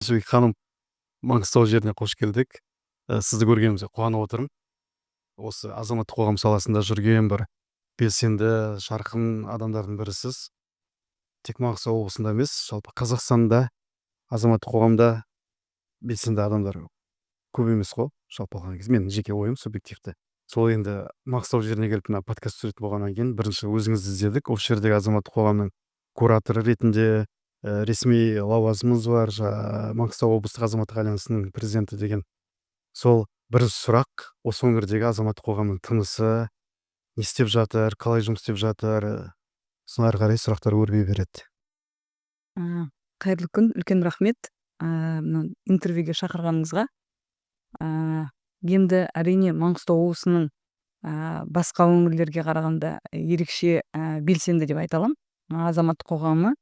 Жансүбек ханым, Маңғыстау жеріне қош келдік. Сізді көргенімізге қуанып отырмын. Осы азаматтық қоғам саласында жүрген бір белсенді, жарқын адамдардың бірісіз. Тек Маңғыстау облысында емес, жалпы Қазақстанда азаматтық қоғамда белсенді адамдар көп емес қой, жалпы алған кезде. Менің жеке ойым субъективті. Сол енді Маңғыстау жеріне келіп мына подкаст түсіретін болғаннан кейін бірінші өзіңізді іздедік. Осы жердегі азаматтық қоғамның кураторы ретінде ресми лауазымыңыз бар, Маңғыстау облыстық азаматтық альянсының президенті деген. Сол бірінші сұрақ, осы өңірдегі азаматтық қоғамның тынысы, не істеп жатыр, қалай жұмыс істеп жатыр, сосын ары қарай сұрақтар өрбей береді. Қайырлы күн, үлкен рахмет мына интервьюге шақырғаныңызға. Енді әрине Маңғыстау облысының басқа өңірлерге қарағанда ерекше белсенді деп айта аламын. Азаматтық қоғамы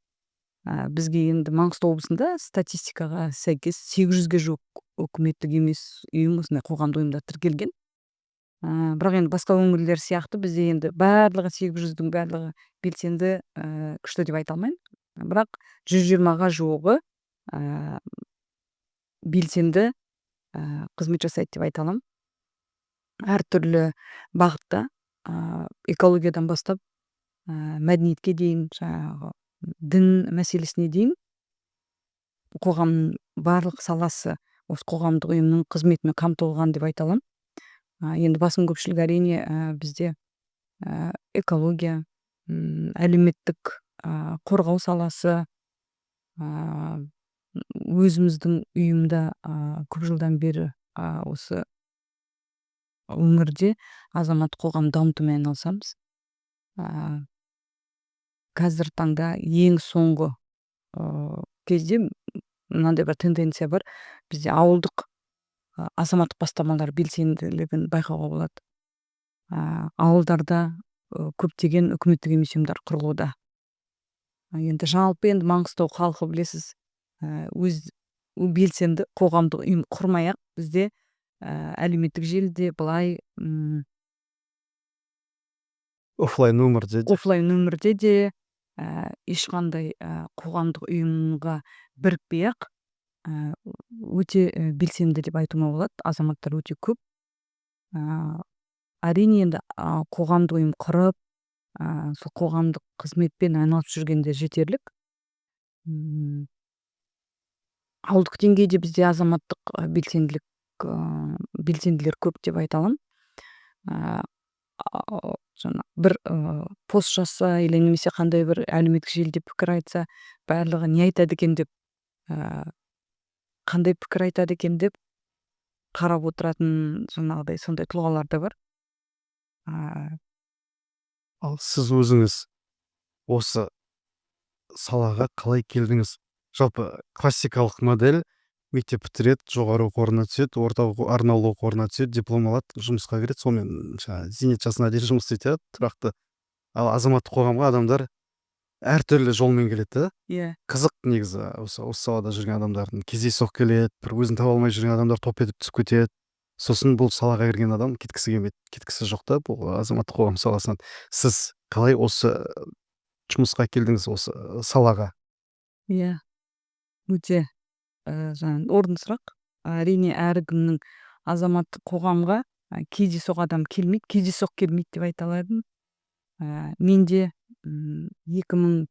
бізге енді Маңғыстау облысында статистикаға сәйкес 800-ге жуық үкіметтік емес ұйым, осындай қоғамдық ұйымдар тіркелген. Бірақ енді басқа өңірлер сияқты бізде енді барлығы 800-дің барлығы белсенді күшті деп айта алмаймын. Бірақ 120-ға жуығы белсенді қызмет жасайды деп айта аламын. Әртүрлі бағытта, экологиядан бастап мәдениетке дейін, жаңағы дін мәселесіне дейін қоғамның барлық саласы осы қоғамдық ұйымның қызметімен қамтылған деп айта аламын. Енді басым көпшілік әрине бізде экология, әлеуметтік қорғау саласы, өзіміздің ұйымда көп жылдан бері осы өңірде азаматтық қоғам дамытумен айналысамыз. Қазір таңда ең соңғы кезде мынандай бір тенденция бар. Бізде ауылдық азаматтық бастамалар белсенділігін байқауға болады. Ауылдарда көптеген үкіметтік емес ұйымдар құрылуда. Енді жалпы енді Маңғыстау халқы білесіз, өз белсенді қоғамдық ұйым құрмай-ақ бізде әлеуметтік желіде былай Оффлайн өмірде де ешқандай қоғамдық ұйымға бірікпей-ақ өте белсенді деп айтуға болады. Азаматтар өте көп. Әрине енді қоғамдық ұйым құрып, сол қоғамдық қызметпен айналысып жүргенде жетерлік. Ауылдық деңгейде бізде азаматтық белсенділер көп деп айта аламын. Бір пост жазса или немесе қандай бір әлеуметтік желіде пікір айтса, барлығы не айтады екен деп, қандай пікір айтады екен деп қарап отыратын жаңағыдай сондай тұлғалар да бар. Ал сіз өзіңіз осы салаға қалай келдіңіз? Жалпы классикалық модель: мектеп бітіреді, жоғары оқу орнына түседі, орта арнаулы оқу орнына түседі, диплом алады, жұмысқа кіреді, сонымен зейнет жасына дейін жұмыс істейді, тұрақты. Ал азаматтық қоғамға адамдар әртүрлі жолмен келеді. Қызық негізі осы салада жүрген адамдардың кездейсоқ келеді, бір өзін таба алмай жүрген адамдар топ етіп түсіп кетеді. Сосын бұл салаға кірген адам кеткісі келмейді, кеткісі жоқ та бұл азаматтық қоғам саласынан. Сіз қалай осы жұмысқа келдіңіз, осы салаға? Өте орынды сұрақ. Әрине әркімнің азаматтық қоғамға кездейсоқ адам келмейді, кездейсоқ келмейді деп айта аламын. Менде 2000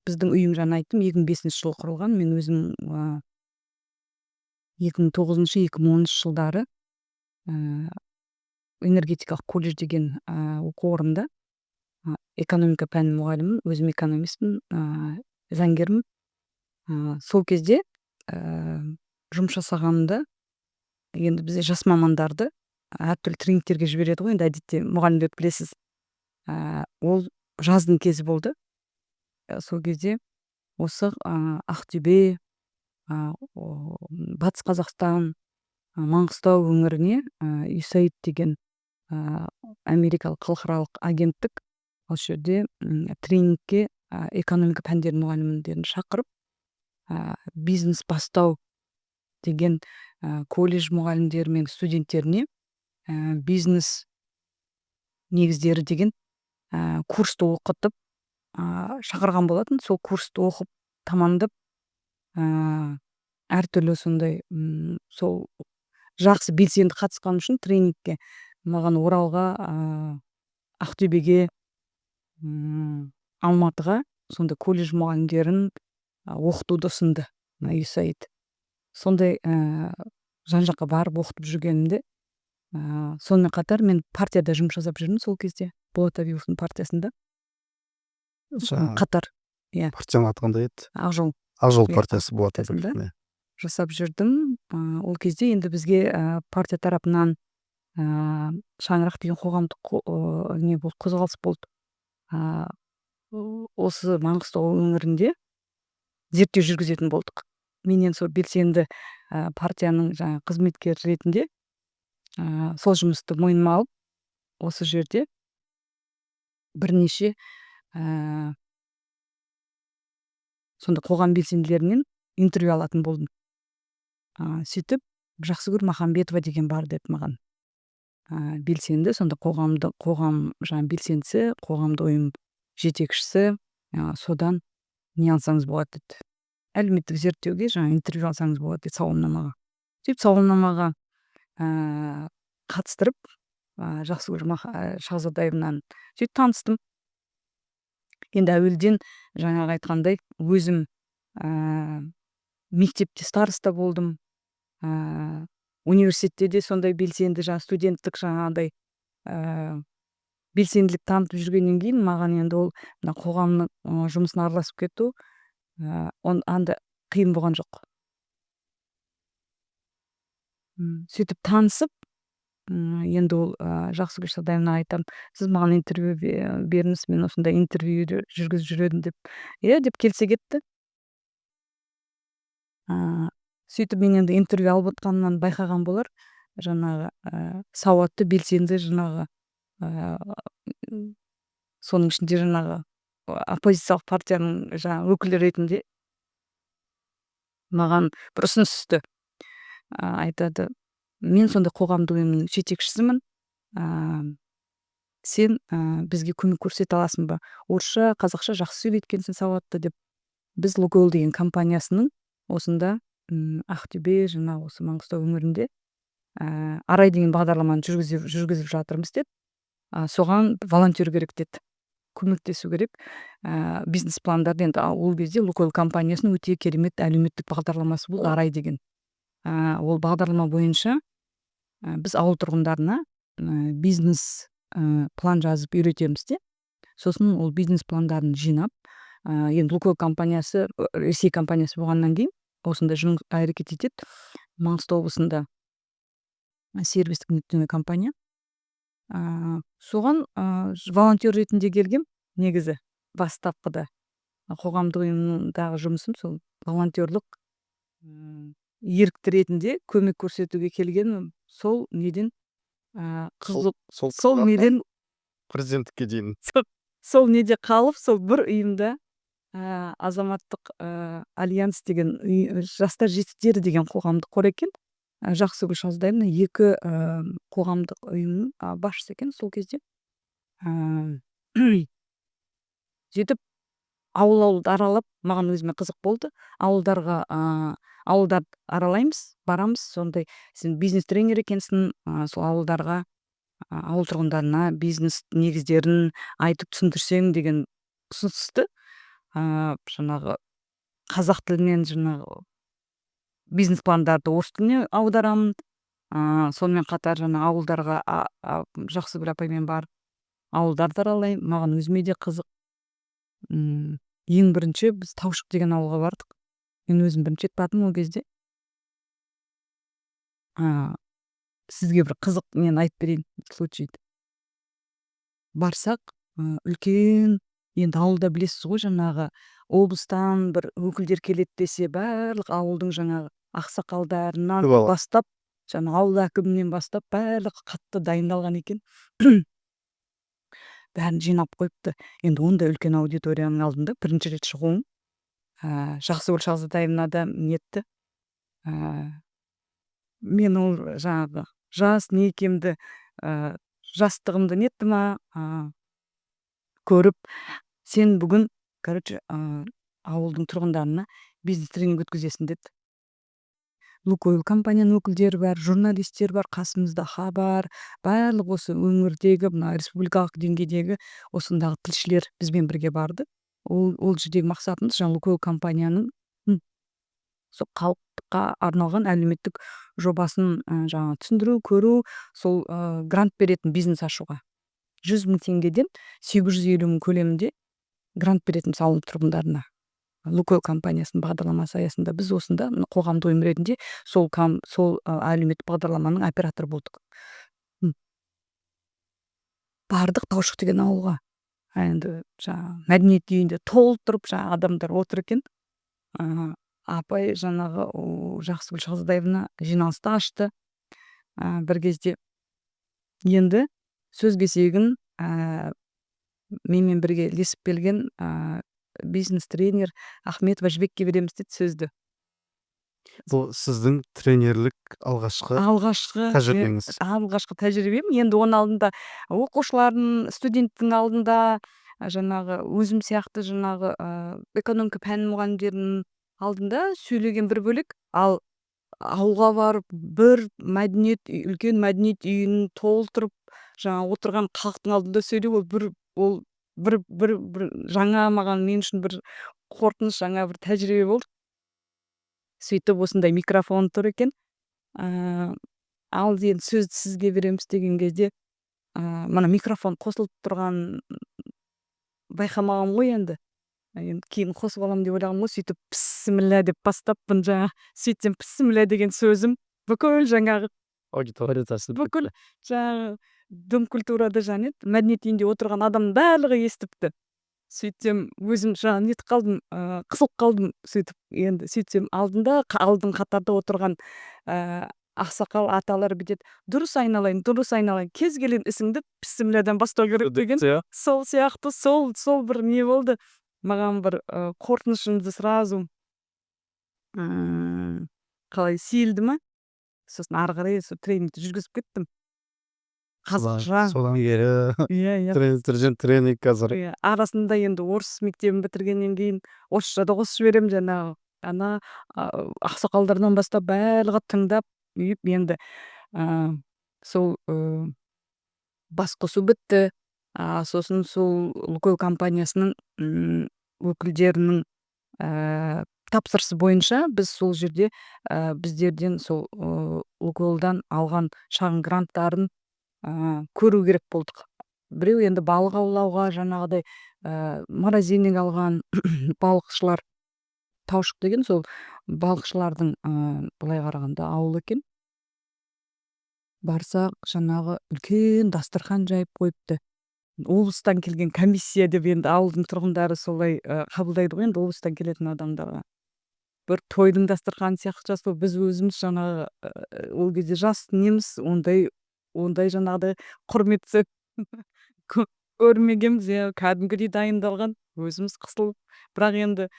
біздің ұйым жаңа айттым, 2005 жылы құрылған. Мен өзім 2009-2010 жылдары энергетикалық колледж деген оқу орнында экономика пәні мұғалімін, өзім экономистпін, заңгермін. Сол кезде жұмыс жасағанымда енді бізде жас мамандарды әртүрлі тренингтерге жібереді ғой, енді әдетте мұғалімдер білесіз. Ол жаздың кезі болды. Сол кезде осы Ақтөбе, Батыс Қазақстан, Маңғыстау өңіріне USAID деген америкалық халықаралық агенттік осы жерде тренингке экономика пәндері мұғалімдерін шақырып, бизнес бастау деген колледж мұғалімдері мен студенттеріне бизнес негіздері деген курсты оқытып шақырған болатын. Сол курсты оқып тамамдап ар түрлүү сондай сол жакшы белсенди катышкан үчүн тренингке мага Уралга, Актөбөгө, Алматыга сондай колледж мугалимдерин окутууду сунду USAID. Сондай жан жакка барып окутуп жүргөнүмдө сонун катар мен партияда жумуш жасап жүрдүм сол кезде. Болот Абиевдин партиясында катар. Партиянын аты кандай эди? Ак жол. Ак жол партиясы Болот партиясында Абиев. жасап жүрдүм. Ол кезде енді бізге партия тарапынан шаңырақ деген қоғамдық не болды, қозғалыс болды. Осы Маңғыстау өңірінде зерттеу жүргізетін болдық. Менен сол белсенді партияның жаңа қызметкер ретінде сол жұмысты мойныма алып, осы жерде бірнеше сонда қоғам белсенділерінен интервью алатын болдым. Сөйтіп Жақсыгүл Махамбетова деген бар деді маған. Белсенді, сонда қоғам жаңа белсендісі, қоғамды ұйым жетекшісі, содан не алсаңыз болады деді. Әлеуметтік зерттеуге жаңа интервью алсаңыз болады деді сауалнамаға. Сөйтіп сауалнамаға қатыстырып, Жақсыгүл Шахзадаевнан сөйтіп таныстым. Енді әуелден жаңағы айтқандай өзім мектепте староста болдым. Университетте де сондай белсенді жаңа студенттік жаңағыдай белсенділік танытып жүргеннен кейін маған енді ол қоғамның жұмысына араласып кету анда қиын болған жоқ. Сөйтіп танысып, енді ол Жақсыгүл Шахзадаевнаға айтамын, сіз маған интервью беріңіз, мен осындай интервью жүргізіп жүредім деп. Деп келсе кетті. Сөйтіп мен енді интервью алып отқанынан байқаған болар, жаңағы сауатты, белсенді жаңағы соның ішінде жаңағы оппозициялық партияның жаңағы өкілі ретінде маған бір ұсыныс түсті. Айтады, мен сондай қоғамдық ұйымның жетекшісімін, сен бізге көмек көрсете аласың ба? Орысша, қазақша жақсы сөйлейді екенсің, сауатты деп. Біз Лукойл деген компаниясының осында Ақтөбе жаңағы осы Маңғыстау өңірінде Арай деген бағдарламаны жүргізіп жатырмыз деді. Соған волонтер керек деді. Көмектесу керек. Бизнес пландарды енді ол кезде Лукойл компаниясының өте керемет әлеуметтік бағдарламасы болды, Арай деген. Ол бағдарлама бойынша біз ауыл тұрғындарына бизнес план жазып үйретеміз де. Сосын ол бизнес пландарын жинап, енді Лукойл компаниясы Ресей компаниясы болғаннан кейін осында жұмыс әрекет етеді. Маңғыстау облысында сервистік нүктелі компания. Соған волонтер ретінде келгем, негізі бастапқыда қоғамдық ұйымдағы жұмысым сол волонтерлық ерікті ретінде көмек көрсетуге келген. Сол неден сол неден президенттікке дейін сол неде қалып, сол бір ұйымда азаматтық альянс деген жастар жетістіктері деген қоғамдық қор екен. Жақсыгүл Шахзадаевна екі қоғамдық ұйымның басшысы екен сол кезде. Сөйтіп ауылды аралап, маған өзіме қызық болды. Ауылдар аралаймыз, барамыз, сондай сен бизнес тренер екенсің, сол ауылдарға, ауыл тұрғындарына бизнес негіздерін айтып түсіндірсең деген ұсынысты жаңағы қазақ тілінен жаңағы бизнес пландарды орыс тіліне аударамын. Сонымен қатар жаңа ауылдарға Жақсыгүл апаймен барып ауылдарды аралаймын. Маған өзіме де қызық. Ең бірінші біз Таушық деген ауылға бардық. Мен өзім бірінші рет бардым ол кезде. Сізге бір қызық мен айтып берейін, случай. Барсақ, үлкен, енді ауылда білесіз ғой, жаңағы облыстан бір өкілдер келеді десе, барлық ауылдың жаңағы ақсақалдарынан бастап, жаңағы ауыл әкімінен бастап барлығы қатты дайындалған екен. Бәрін жинап қойыпты. Енді ондай үлкен аудиторияның алдында бірінші рет шығуым. Жақсыгүл Шахзадаевна да нетті. Мен ол жаңағы жас не екемді, жастығымды нетті ма көріп, сен бүгін ауылдың тұрғындарына бизнес тренинг өткізесің деді. Лукойл компаниянын өкүлдөрү бар, журналисттер бар, касымызда Хабар, баардык осы өңүрдөгү мына республикалык деңгейдеги осундагы тилчилер биз менен бирге барды. Ол жердеги максатыбыз жаңы Лукойл компаниянын сол калкка арналган әлеуметтик жобасын жаңағы түшүндүрүү, көрүү, сол грант беретін бизнес ачууга. 100.000 теңгеден 850 мың көлемінде грант беретін ауыл тұрғындарына. Лукойл компаниясының бағдарламасы аясында біз осында қоғамдық ұйым ретінде сол әлеуметтік бағдарламаның операторы болдық. Бардық Таушық деген ауылға. Енді жаңағы мәдениет үйінде толтырып жаңағы адамдар отыр екен. Апай жаңағы Жақсыгүл Шахзадаевна жиналысты ашты. Бір кезде енді сөз кезегін менімен бірге ілесіп келген бизнес тренер Ахметова Жібекке береміз деді сөзді. Бұл сіздің тренерлік алғашқы тәжірибеңіз. Алғашқы тәжірибем. Енді оның алдында оқушылардың, студенттің алдында жаңағы өзім сияқты жаңағы экономика пәні мұғалімдерінің алдында сөйлеген бір бөлек, ал ауылға барып бір үлкен мәдениет үйін толтырып жаңа отырған халықтың алдында сөйлеу ол бір жаңа маған мен үшін бір қорқыныш, жаңа бір тәжірибе болды. Сөйтіп осындай микрофон тұр екен. Ал енді сөзді сізге береміз деген кезде мына микрофон қосылып тұрған байқамаған ғой енді. Кейін қосып аламын деп ойлағам ғой, сөйтіп пісміллә деп бастаппын жаңа. Сөйтсем пісміллә деген сөзім бүкіл жаңағы аудиторияда бүкіл жаңағы дом культурада және мәдениет үйінде отырған адамның барлығы естіпті. Сөйтсем өзім жаңа нетіп қалдым, қысылып қалдым. Сөйтсем алдың қатарда отырған ақсақал аталар бүйтеді, дұрыс айналайын, кез келген ісіңді пісмілләдан бастау керек деген. Сол сияқты сол бір не болды. Маған бір қорқынышымды сразу қалай сейілді ма? Сосын ары қарай сол тренингті жүргізіп кеттім. Содан бері тренинг қазір. Арасында енді орыс мектебін бітіргеннен кейін орысша да қосып жіберемін жаңағы. Ана ақсақалдардан бастап барлығы тыңдап үйіп енді сол басқосу бітті. Сосын сол Лукойл компаниясының өкілдерінің тапсырысы бойынша біз сол жерде біздерден сол Лукойлдан алған шағын гранттарын көру керек болдық. Біреу енді балық аулауға, жаңағыдай морозильник алған балықшылар, Таушық деген сол балықшылардың былай қарағанда ауыл екен. Барсақ жаңағы үлкен дастархан жайып қойыпты. Облыстан келген комиссия деп енді ауылдың тұрғындары солай қабылдайды ғой енді облыстан келетін адамдарға. Бір тойдың дастарханы сияқты жасау, біз өзіміз жаңағы ол кезде жас неміз, ондай жаңағыдай құрметті көрмегенбіз. Кәдімгідей дайындалған, өзіміз қысылып, бірақ енді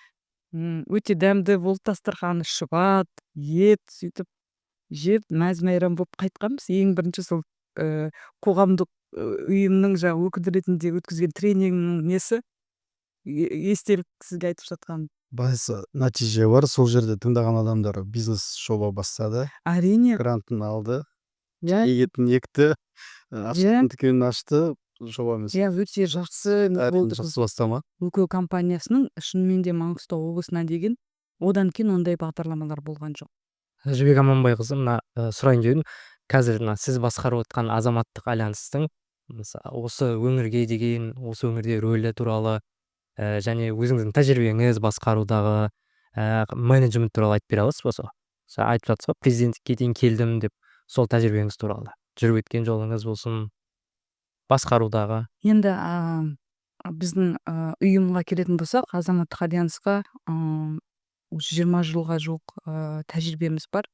өте дәмді болды дастарханы, шұбат, ет, сөйтіп жеп мәз мәйрам болып қайтқанбыз. Ең бірінші сол қоғамдық ұйымның жаңа өкілі ретінде өткізген тренингінің несі естелік сізге айтып жатқан. Байсы нәтиже бар. Сол жерде тыңдаған адамдар бизнес жоба бастады. Әрине. Грантын алды. Егетін екті, дүкенін ашты. Жобамыз. Өте жақсы болды. Жақсы бастама. Лукойл компаниясының шынымен де Маңғыстау облысына деген одан кейін ондай бағдарламалар болған жоқ. Жібек Аманбайқызы, мына сұрайын дедім. Қазір сіз басқарып отқан азаматтық альянстың осы өңірге деген, осы өңірде рөлі туралы және өзіңіздің тәжірибеңіз басқарудағы менеджмент туралы айтып бере аласыз ба? Айтып жатсыз ба, президенттікке дейін келдім деп, сол тәжірибеңіз туралы жүріп өткен жолыңыз болсын, басқарудағы. Енді біздің ұйымға келетін болсақ, азаматтық альянсқа 20 жылға жуық тәжірибеміз бар.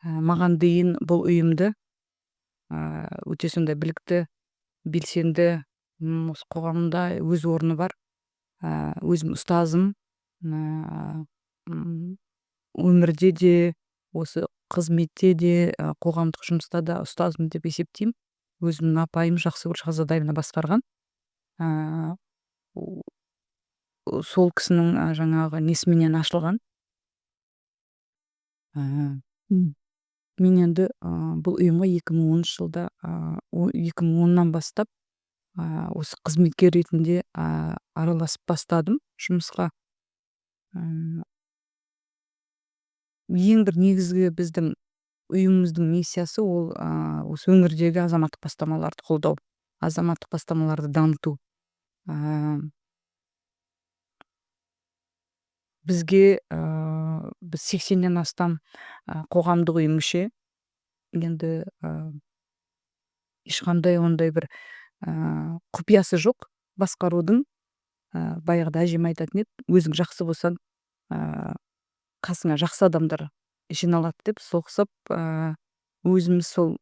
Маған дейін бұл ұйымды өте сондай білікті, белсенді, осы қоғамда өз орны бар. Өзім ұстазым, өмірде де, осы қызметте де, қоғамдық жұмыста да ұстазым деп есептеймін. Өзімнің апайым Жақсыгүл Шахзадаевна басқарған. Сол кісінің жаңағы несіменен ашылған. Мен енді бұл ұйымға 2010 жылда 2010-нан бастап осы қызметкер ретінде араласып бастадым жұмысқа. М, Ең бір негізгі біздің ұйымымыздың миссиясы ол осы өңірдегі азаматтық бастамаларды қолдау, азаматтық бастамаларды дамыту. А, Бізге біз 80-нен астам қоғамдық ұйым мүше. Енді ешқандай ондай бір құпиясы жоқ басқарудың. Баяғыда әжем айтатын еді, өзің жақсы болсаң қасыңа жақсы адамдар жиналады деп. Соғысып өзіміз сол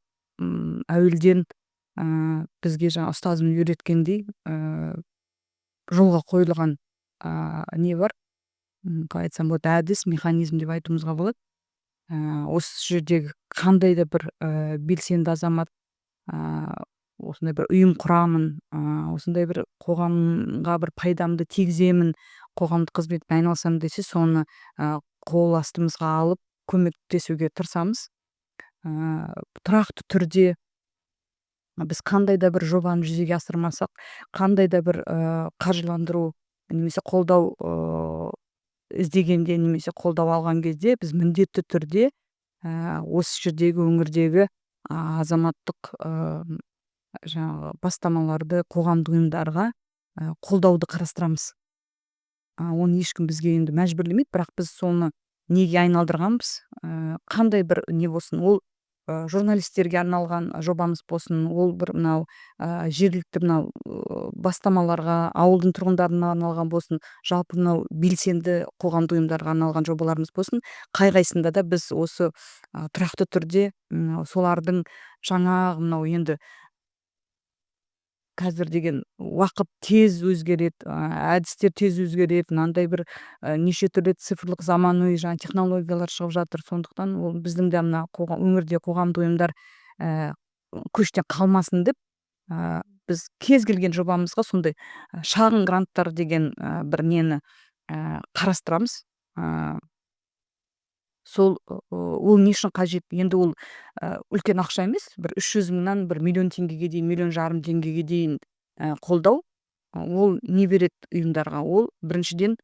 әуелден бізге жаңа ұстазымыз үйреткендей жолға қойылған не бар, қалай айтсам болады, әдіс механизм деп айтуымызға болады. Осы жердегі қандай да бір белсенді азамат осындай бір ұйым құрамын, осындай бір қоғамға бір пайдамды тигіземін, қоғамдық қызметпен айналысамын десе, соны қол астымызға алып көмектесуге тырысамыз. Тұрақты түрде біз қандай да бір жобаны жүзеге асырмасақ, қандай да бір қаржыландыру немесе қолдау іздегенде немесе қолдау алған кезде біз міндетті түрде осы жердегі өңірдегі азаматтық жаңағы бастамаларды қоғамдық ұйымдарға қолдауды қарастырамыз. Оны ешкім бізге енді мәжбүрлемейді, бірақ біз соны неге айналдырғанбыз, қандай бір не болсын, ол журналистерге арналған жобамыз болсын, ол бір мынау жергілікті мынау бастамаларға, ауылдың тұрғындарына арналған болсын, жалпы мынау белсенді қоғамдық ұйымдарға арналған жобаларымыз болсын, қай-қайсында да біз осы тұрақты түрде солардың жаңағы мынау енді қазір деген уақыт тез өзгереді, әдістер тез өзгереді, мынандай бір неше түрлі цифрлық заманауи жаңа технологиялар шығып жатыр. Сондықтан ол біздің де мына өңірде қоғамдық ұйымдар көштен қалмасын деп біз кез келген жобамызға сондай шағын гранттар деген бір нені қарастырамыз. Сол ол не үшін қажет? Енді ол үлкен ақша емес, бір 300 мыңнан 1 миллион теңгеге дейін, 1,5 миллион теңгеге дейін қолдау. Ол не береді ұйымдарға? Ол біріншіден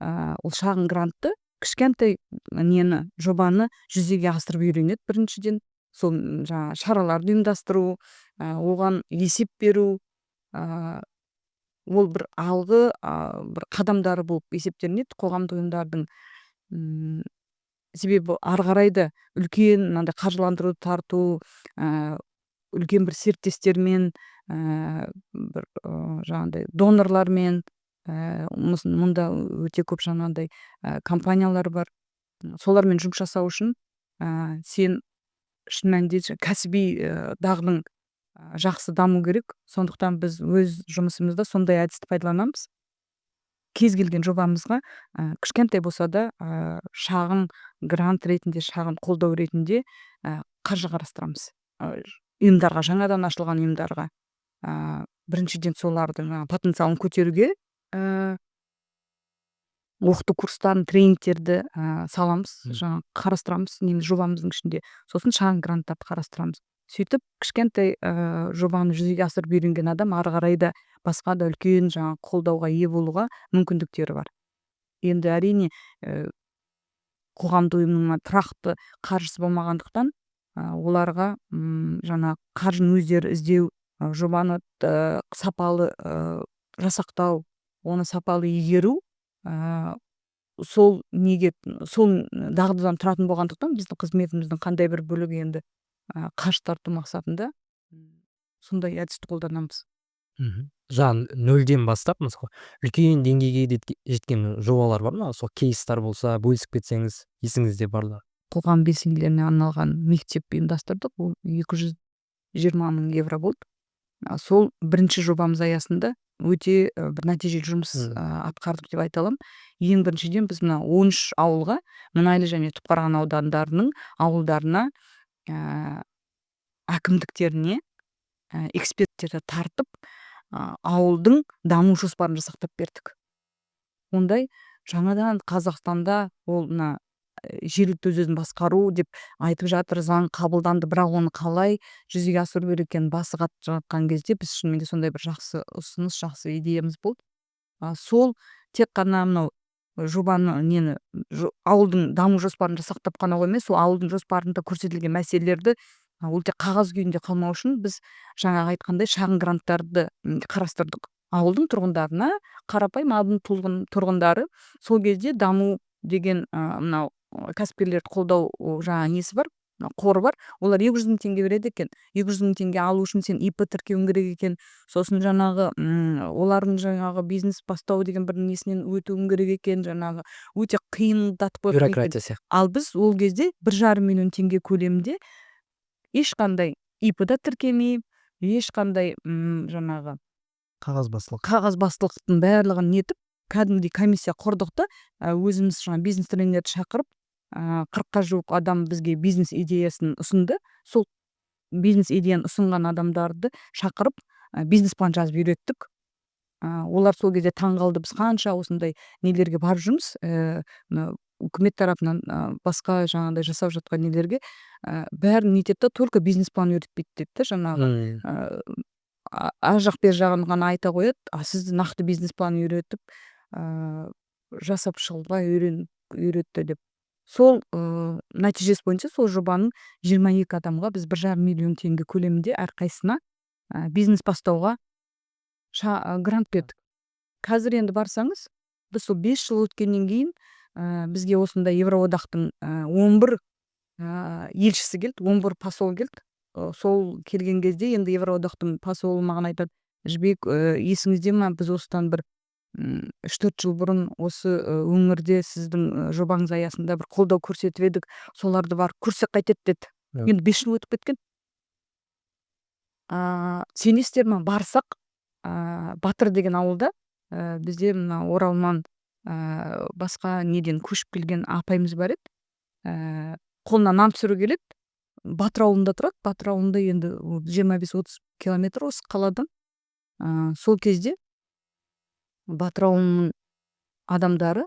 ол шағын грантты кішкентай нені жобаны жүзеге асырып үйренеді. Біріншіден сол жаңа шараларды ұйымдастыру, оған есеп беру, ол бір алғы бір қадамдары болып есептелінеді қоғамдық ұйымдардың. Себебі ары қарай да үлкен мынандай қаржыландыруды тарту, үлкен бір серіктестермен, бір жаңағыдай донорлармен, мұнда өте көп жаңағыдай компаниялар бар. Солармен жұмыс жасау үшін сен шын мәнінде кәсіби дағдың жақсы даму керек. Сондықтан біз өз жұмысымызда сондай әдісті пайдаланамыз. Кез келген жобамызға кішкентай болса да шағын грант ретінде, шағын қолдау ретінде қаржы қарастырамыз. Ұйымдарға, жаңадан ашылған ұйымдарға біріншіден солардың потенциалын көтеруге оқыту курстарын, тренингтерді саламыз, жаңа қарастырамыз неміз жобамыздың ішінде. Сосын шағын гранттарды қарастырамыз. Сөйтіп кішкентай жобаны жүзеге асырып үйренген адам ары қарай да басқа да үлкен жаңа қолдауға ие болуға мүмкіндіктері бар. Енді әрине қоғамдық ұйымның тұрақты қаржысы болмағандықтан оларға жаңа қаржыны өздері іздеу, жобаны сапалы жасақтау, оны сапалы игеру сол неге сол дағдыдан тұратын болғандықтан біздің қызметіміздің қандай бір бөлігі енді қаржы тарту мақсатында сондай әдісті қолданамыз. Жаңа нөлден бастап мысалы үлкен деңгейге жеткен жобалар бар ма? Сол кейстар болса бөлісіп кетсеңіз, есіңізде барлығы. Қоғам белсенділеріне арналған мектеп ұйымдастырдық. Ол 220 мың евро болды. Сол бірінші жобамыз аясында өте бір нәтижелі жұмыс атқардық деп айта аламын. Ең біріншіден біз мына 13 ауылға, Мұнайлы және Түпқараған аудандарының ауылдарына әкімдіктеріне эксперттерді тартып ауылдың даму жоспарын жасақтап бердік. Ондай жаңадан Қазақстанда ол мына жергиликтүү өз өзүн баскаруу деп айтып жатыр, заң кабылданды, бирок оны калай жүзүгө асыруу керек экенин басы катып жаткан кезде биз чын менде сондай бир жакшы усунуч, жакшы идеябыз болду. Сол тек гана мынау жобаны ауылдың дамуу жоспарын жасактап гана коймой, сол ауылдың жоспарында көрсөтүлгөн маселелерди бул тек кагаз күйүндө калмау үчүн биз жаңағы айткандай шагын гранттарды карастырдык. Ауылдың тургундарына, карапайым ауылдың тургундары сол кезде дамуу деген мынау кәсіпкерлерді колдоо жаңағы несі бар, қоры бар. Олар 200 000 теңге береді екен. 200 000 теңге алу үшін сен ИП тіркеуің керек екен. Сосын жаңағы олардың жаңағы бизнес бастау деген бір несінен өтуің керек екен. Жаңағы өте қиындатып қойып кеткен. Бюрократия сияқты. Ал біз ол кезде 1,5 миллион теңге көлемінде ешқандай ИП-да тіркемей, ешқандай жаңағы қағазбастылықтың барлығын нетіп, кәдімгідей комиссия құрдық та, өзіміз жаңа бизнес тренерді шақырып, 40-қа жуық адам бізге бизнес идеясын ұсынды. Сол бизнес идеяны ұсынған адамдарды шақырып, бизнес план жазып үйреттік. Олар сол кезде таң қалды, біз қанша осындай нелерге барып жүрміз, үкімет тарапынан басқа жаңағыдай жасап жатқан нелерге бәрін нетеді, только бизнес план үйретпейді деді. Жаңағы ар жақ бер жағын ғана айта қояды, сізді нақты бизнес план үйретіп, жасап шығуға үйретті деп. Сол нәтижесі бойынша сол жобаның 22 адамға біз 1,5 миллион теңге көлемінде әрқайсына бизнес бастауға грант бердік. Қазір енді барсаңыз, біз сол 5 жыл өткеннен кейін бізге осында Евроодақтың 11 елшісі келді, 11 посол келді. Сол келген кезде енді Евроодақтың посолы маған айтады, Жібек, есіңізде ме, біз осыдан бір 3-4 жыл бұрын осы өңірде сіздің жобаңыз аясында бір қолдау көрсетіп едік, соларды барып көрсек қайтеді деді. Енді 5 жыл өтіп кеткен. Сенесіздер ме, барсақ, Батыр деген ауылда бізде мына Оралман басқа неден көшіп келген апайымыз бар еді. Қолына нан пісіру келеді. Батыр ауылында тұрады. Батыр ауылында енді 25-30 километр осы қаладан. Сол кезде Батыр ауылының адамдары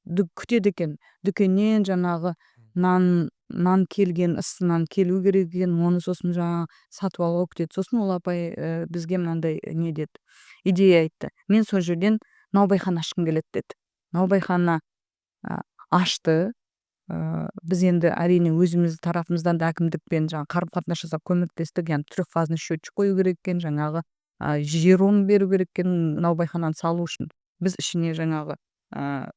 күтеді екен. Дүкеннен жаңағы нан келген, ыссы нан келу керек екен, оны сосын жаңа сатып алуға күтеді. Сосын ол апай бізге мынандай не деді, идея айтты. Мен сол жерден наубайхана ашқым келеді деді. Наубайхана ашты. Біз енді әрине өзіміз тарафымыздан да әкімдікпен жаңа қарым-қатынас жасап көмектестік. Яғни трехфазный счетчик қою керек екен, жаңағы жер орнын беру керек екен наубайхананы салу үшін. Біз ішіне жаңағы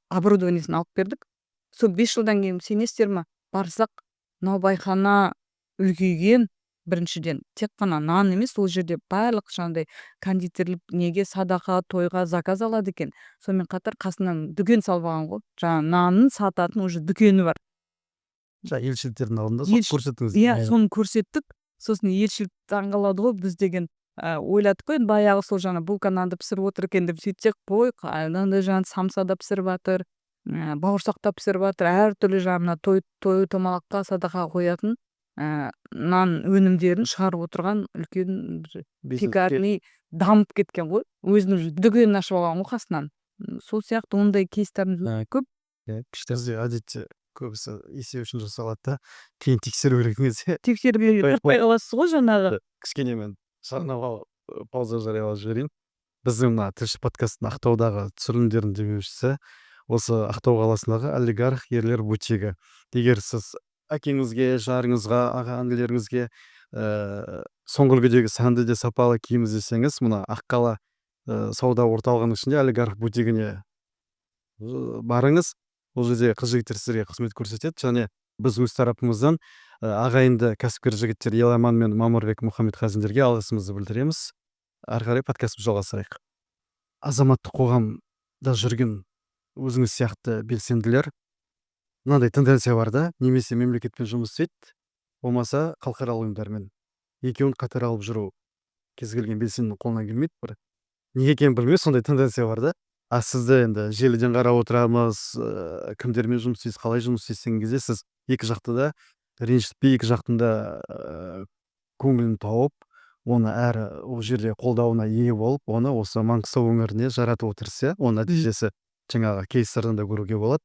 оборудованиесін алып бердік. Сол 5 жылдан кейін сенесіздер ме, барсақ наубайхана үлкейген. Біріншіден тек қана нан емес, ол жерде барлық жаңағыдай кондитерлік неге садақа, тойға заказ алады екен. Сонымен қатар қасынан дүкен салып алған ғой. Жаңа нанын сататын уже дүкені бар. Елшіліктердің алдында көрсеттіңіз. Иә, соны көрсеттік. Сосын елшілік таңғалады ғой, біз деген ойладық қой, баяғы сол жаңа булка нанды пісіріп отыр екен деп сөйтсек, қой, мынандай жаңа самса да пісіріп жатыр, бауырсақ та пісіріп жатыр, әртүрлі жаңа той томалаққа садақа қоятын нан өнімдерін шығарып отырған үлкен пекарный дамып кеткен ғой. Өзінің дүкенін ашып алған ғой қасынан. Сол сияқты ондай кейстеріміз көп. Бізде әдетте көбісі есеп үшін жасалады да, кейін тексеру керек кезде. Тексеріп тартпай қаласыз ғой жаңағы. Кішкене мен жарнамаға пауза жариялап жіберейін. Біздің мына тілші подкасттың Ақтаудағы түсірілімдердің демеушісі осы Ақтау қаласындағы олигарх ерлер бутигі. Егер сіз әкеңізге, жарыңызға, аға-інілеріңізге соңғы үлгідегі сәнді де сапалы киім іздесеңіз, мына Аққала сауда орталығының ішінде олигарх бутигіне барыңыз. Ол жерде қыз-жігіттер сіздерге қызмет көрсетеді. Және біз өз тарапымыздан ағайынды кәсіпкер жігіттер Еламан мен Мамырбек Мұхаммедқазиндерге алғысымызды білдіреміз. Ары қарай подкастымызды жалғастырайық. Азаматтық қоғамда жүрген өзіңіз сияқты белсенділер мынандай тенденция бар да, немесе мемлекетпен жұмыс істейді, болмаса халықаралық ұйымдармен. Екеуін қатар алып жүру кез келген белсендінің қолынан келмейді. Бір неге екенін білмей сондай тенденция бар да. Сізді енді желіден қарап отырамыз, кімдермен жұмыс істейсіз, қалай жұмыс істейсіз деген кезде сіз екі жақты да ренжітпей, екі жақтың да көңілін тауып, оны әрі ол жерде қолдауына ие болып, оны осы Маңғыстау өңіріне жаратып отырса, оның нәтижесі жаңағы кейстерден де көруге болады.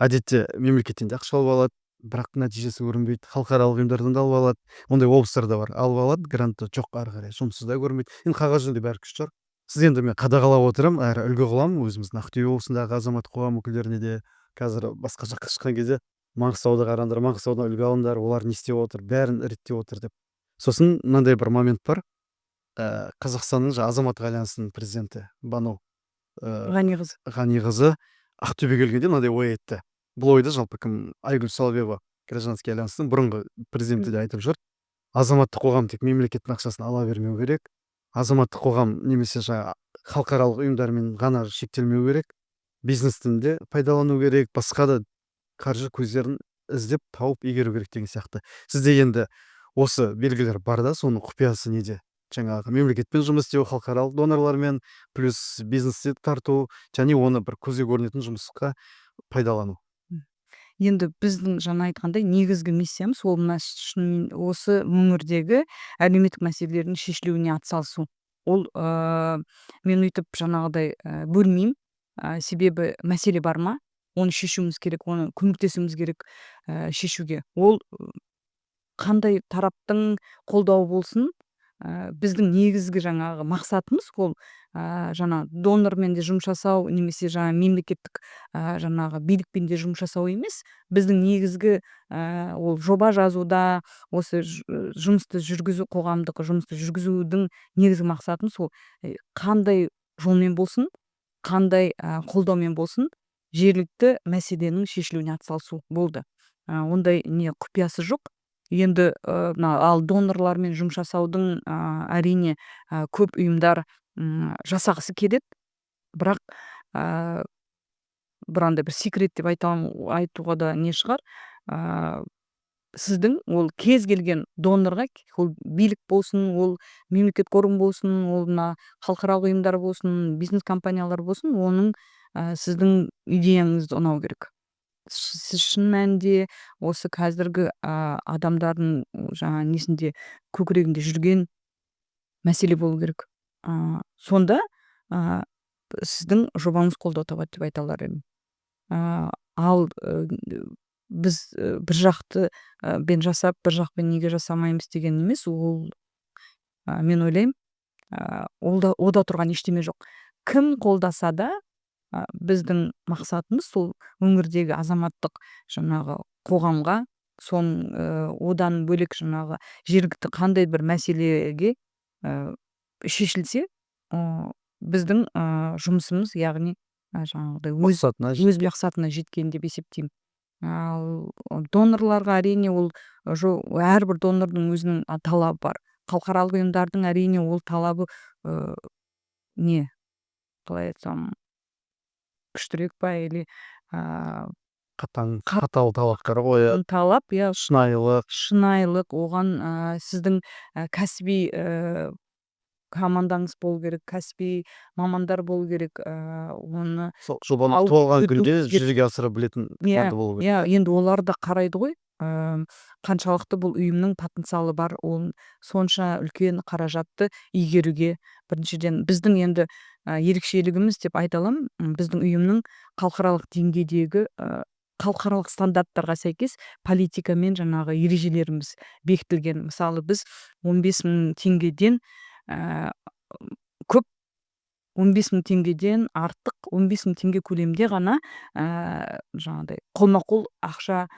әдетте мемлекеттен де ақша алып алады, бірақ нәтижесі көрінбейді. Халықаралық ұйымдардан да алып алады. Ондай облыстар да бар. Алып алады, грантты жоқ ары қарай жұмыссыз да көрмейді. Енді қағаз жүзінде бәрі күшті шығар. Сіз енді мен қадағалап отырамын, әрі үлгі қыламын өзіміздің Ақтөбе облысындағы азаматтық қоғам өкілдеріне де. Қазір басқа жаққа шыққан кезде Маңғыстауды қараңдар, Маңғыстаудан үлгі алыңдар, олар не істеп отыр, бәрін реттеп отыр деп. Сосын мынандай бір момент бар. Қазақстанның азаматтық альянсының президенті Бану Ғаниқызы. Ғаниқызы Ақтөбеге келгенде мынандай ой айтты. Бұл ойды жалпы кім, Айгүл Салбева, гражданский альянстың бұрынғы президенті де айтып жүр. Азаматтық қоғам тек мемлекеттің ақшасын ала бермеу керек. Азаматтық қоғам немесе халықаралық ұйымдармен ғана шектелмеу керек. Бизнестің де пайдалану керек, басқа да қаржы көздерін іздеп тауып игеру керек деген сияқты. Сізде енді осы белгілер бар да, соның құпиясы неде? Жаңағы мемлекетпен жұмыс істеу, халықаралық донорлармен, плюс бизнесте тарту, және оны бір көзге көрінетін жұмысқа пайдалану. Енді біздің жаңа айтқандай негізгі миссиямыз ол мына осы өңірдегі әлеуметтік мәселелердің шешілуіне атсалысу. Ол мен өйтіп жаңағыдай бөлмеймін. Себебі мәселе бар ма? Оны шешуіміз керек, оны көмектесуіміз керек шешуге. Ол қандай тараптың қолдауы болсын, біздің негізгі жаңағы мақсатымыз ол жаңа донормен де жұмыс жасау, немесе жаңа мемлекеттік жаңағы билікпен де жұмыс жасау емес. Біздің негізгі ол жоба жазуда, осы жұмысты жүргізу, қоғамдық жұмысты жүргізудің негізгі мақсатымыз ол қандай жолмен болсын, қандай қолдаумен болсын, жергілікті мәселенің шешілуіне атсалысу болды. Ондай не құпиясы жоқ. Енді ал донорлармен жұмыс жасаудың әрине көп ұйымдар жасағысы келеді, бірақ бір андай бір секрет деп айтуға да не шығар. Сіздің ол кез келген донорға, ол билік болсын, ол мемлекет орган болсын, ол мына халықаралық ұйымдар болсын, бизнес компаниялар болсын, оның сіздің идеяңызды ұнау керек. Сіз шын мәнінде осы қазіргі адамдардың жаңа несінде, көкірегінде жүрген мәселе болу керек. Сонда сіздің жобаңыз қолдау табады деп айта алар едім. Ал біз бір жақты бен жасап, бір жақпен неге жасамаймыз деген емес. Ол мен ойлаймын, ода тұрған ештеме жоқ. Кім қолдаса да біздің мақсатымыз сол өңірдегі азаматтық жаңағы қоғамға, одан бөлек жаңағы жергілікті қандай бір мәселеге шешілсе, біздің жұмысымыз, яғни жаңағыдай өз мақсатына жеткен деп есептеймін. Ал донорларға әрине ол әрбір донордың өзінің талабы бар. Халықаралық ұйымдардың әрине ол талабы қалай айтсам, күштірек па, или қатал талаптар қояды. Талап, шынайылық, оған сіздің кәсіби командаңыз болу керек, кәсіби мамандар болу керек. Оны жобаны күтіп алған күнде жүзеге асыра білетін команда болу керек. Енді олар да қарайды ғой, қаншалықты бұл ұйымның потенциалы бар, ол сонша үлкен қаражатты игеруге. Біріншіден біздің енді ерекшелігіміз деп айта аламын, біздің ұйымның халықаралық деңгейдегі халықаралық стандарттарға сәйкес политика мен жаңағы ережелеріміз бекітілген. Мысалы, біз 15.000 теңгеден көп, 15.000 теңгеден артық, 15.000 теңге көлемде ғана жаңағыдай қолма-қол ақша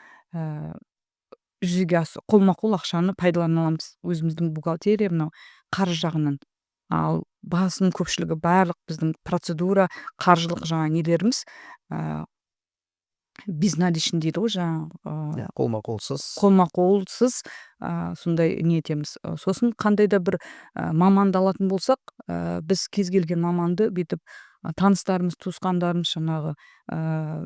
қолма-қол ақшаны пайдалана аламыз. Өзіміздің бухгалтерия, мынау қаржы жағынан. Ал басының көпшілігі барлық біздің процедура, қаржылық жаңа нелеріміз безналичный дейді ғой, жаңағы қолма-қолсыз сондай не етеміз. Сосын қандай да бір маманды алатын болсақ, біз кез келген маманды бүйтіп таныстарымыз, туысқандарымыз, жаңағы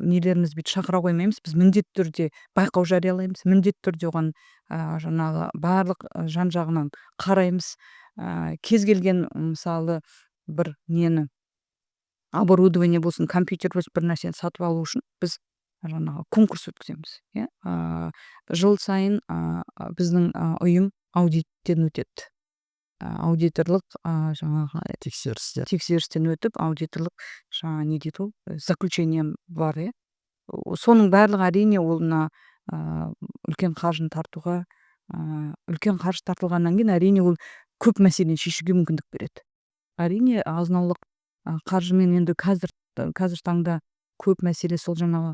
нелеріміз бүйтіп шақыра қоймаймыз. Біз міндетті түрде байқау жариялаймыз, міндетті түрде оған жаңағы барлық жан-жағынан қараймыз. Кез келген мысалы бір нені, оборудование болсын, компьютер болсын, бір нәрсені сатып алу үшін біз жаңағы конкурс өткіземіз. Жыл сайын біздің ұйым аудиттен өтеді. Аудиторлық жаңағы тексерістен өтіп, аудиторлық жаңа не дейді ол, заключение бар. Соның барлығы әрине ол мына үлкен қаржыны тартуға, үлкен қаржы тартылғаннан кейін әрине ол көп мәселені шешуге мүмкіндік береді. Әрине азын аулақ қаржымен енді қазір таңда көп мәселе сол жаңағы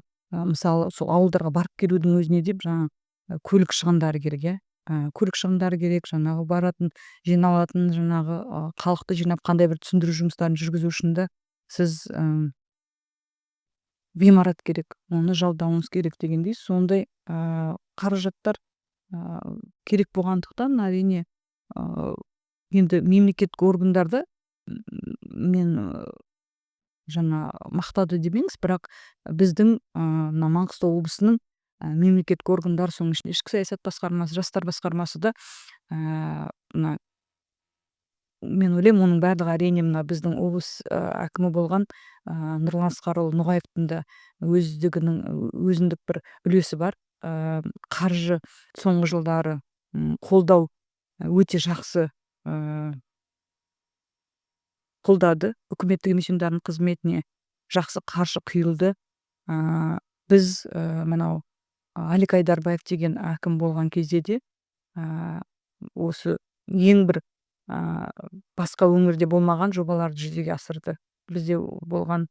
мысалы сол ауылдарға барып келудің өзіне деп жаңағы көлік шығындары керек, иә. Көлік шығындары керек, жаңағы баратын, жиналатын жаңағы халықты жинап қандай бір түсіндіру жұмыстарын жүргізу үшін де сіз ғимарат керек, оны жалдауыңыз керек дегендей сондай қаражаттар керек болғандықтан әрине енді мемлекеттік органдарды мен жаңа мақтады демеңіз, бірақ біздің мына Маңғыстау облысының мемлекеттік органдар, соның ішінде ішкі саясат басқармасы, жастар басқармасы да мына мен ойлаймын оның барлығы әрине мына біздің облыс әкімі болған Нұрлан Асқарұлы Ноғаевтың да өзіндік бір үлесі бар. Қаржы соңғы жылдары қолдау өте жақсы қолдады. Үкіметтік емес ұйымдардың қызметіне жақсы қаржы құйылды. Біз мынау Алик Айдарбаев деген әкім болған кезде де осы ең бір басқа өңірде болмаған жобаларды жүзеге асырды. Бізде болған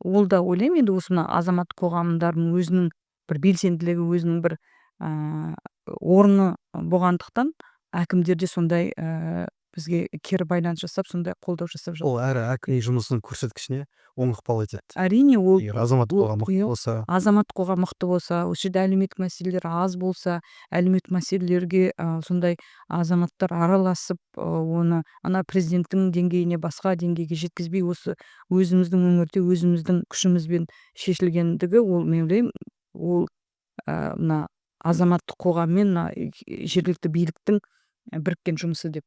ол да ойлаймын енді осы мына азаматтық қоғамдардың өзінің бір белсенділігі, өзінің бір орны болғандықтан әкімдерде сондай бізге кері байланыс жасап, сондай қолдау жасап жатыр. Ол әр әкім жұмысының көрсеткішіне оң ықпал етеді. Әрине ол Егер азаматтық қоғам мықты болса, азаматтық қоғам мықты болса, осы жерде әлеуметтік мәселелер аз болса, әлеуметтік мәселелерге сондай азаматтар араласып, оны ана президенттің деңгейіне, басқа деңгейге жеткізбей, осы өзіміздің өңірде өзіміздің күшімізбен шешілгендігі, ол мен ойлаймын, ол мына азаматтық қоғам мен жергілікті биліктің біріккен жұмысы деп.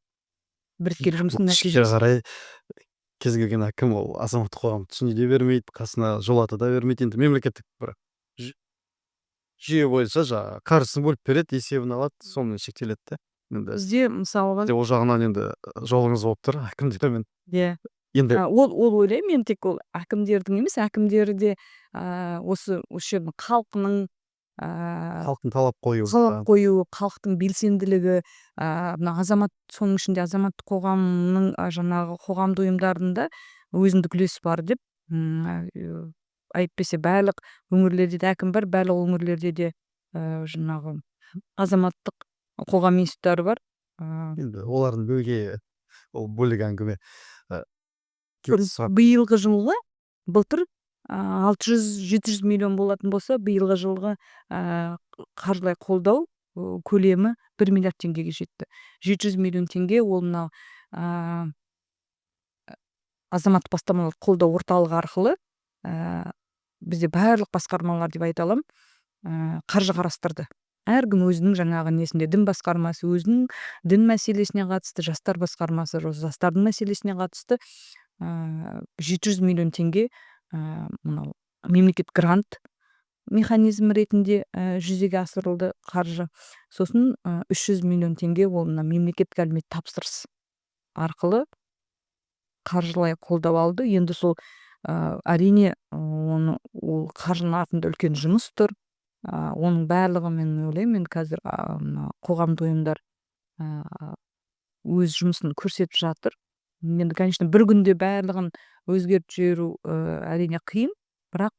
Біріккен жұмысының өкінішке нәтижесі. қарай кез келген әкім ол азаматтық қоғам түсіне де бермейді, қасына жолата да бермейді. Енді мемлекеттік бір жүйе бойынша жаңағы қаржысын бөліп береді, есебін алады, сонымен шектеледі да. Енді Бізде мысалға ол жағынан енді жолыңыз болып тұр әкімдермен. иә Енді ол ойлаймын мен тек ол әкімдердің емес, әкімдері де осы жердің халқының халықтың талап қою, халықтың белсенділігі, мына соның ішінде азаматтық қоғамның жаңағы қоғамдық ұйымдарында өзіндік үлесі бар деп әйтпесе барлық өңірлерде де әкім бар, барлық өңірлерде де жаңағы азаматтық қоғам институттары бар. енді олардың ол бөлек әңгіме. Биылғы жылғы былтыр 600-700 миллион болатын болса, биылғы жылғы қаржылай қолдау көлемі 1 миллиард теңгеге жетті. 700 миллион теңге ол мынау азаматтық бастамалар қолдау орталығы арқылы бізде барлық басқармалар деп айта аламын, қаржы қарастырды. Әркім өзінің жаңағы несінде, дін басқармасы өзінің дін мәселесіне қатысты, жастар басқармасы жастардың мәселесіне қатысты 700 миллион теңге мынау мемлекет грант механизм ретінде жүзеге асырылды қаржы. Сосын 300 миллион теңге ол мемлекеттік әлеуметтік тапсырыс арқылы қаржылай қолдау алды. Енді сол әрине ол қаржының артында үлкен жұмыс тұр. Оның барлығы мен ойлаймын, қазір қоғамдық ұйымдар өз жұмысын көрсетіп жатыр. Енді, конечно, бір күнде барлығын өзгертіп жіберу әрине қиын, бірақ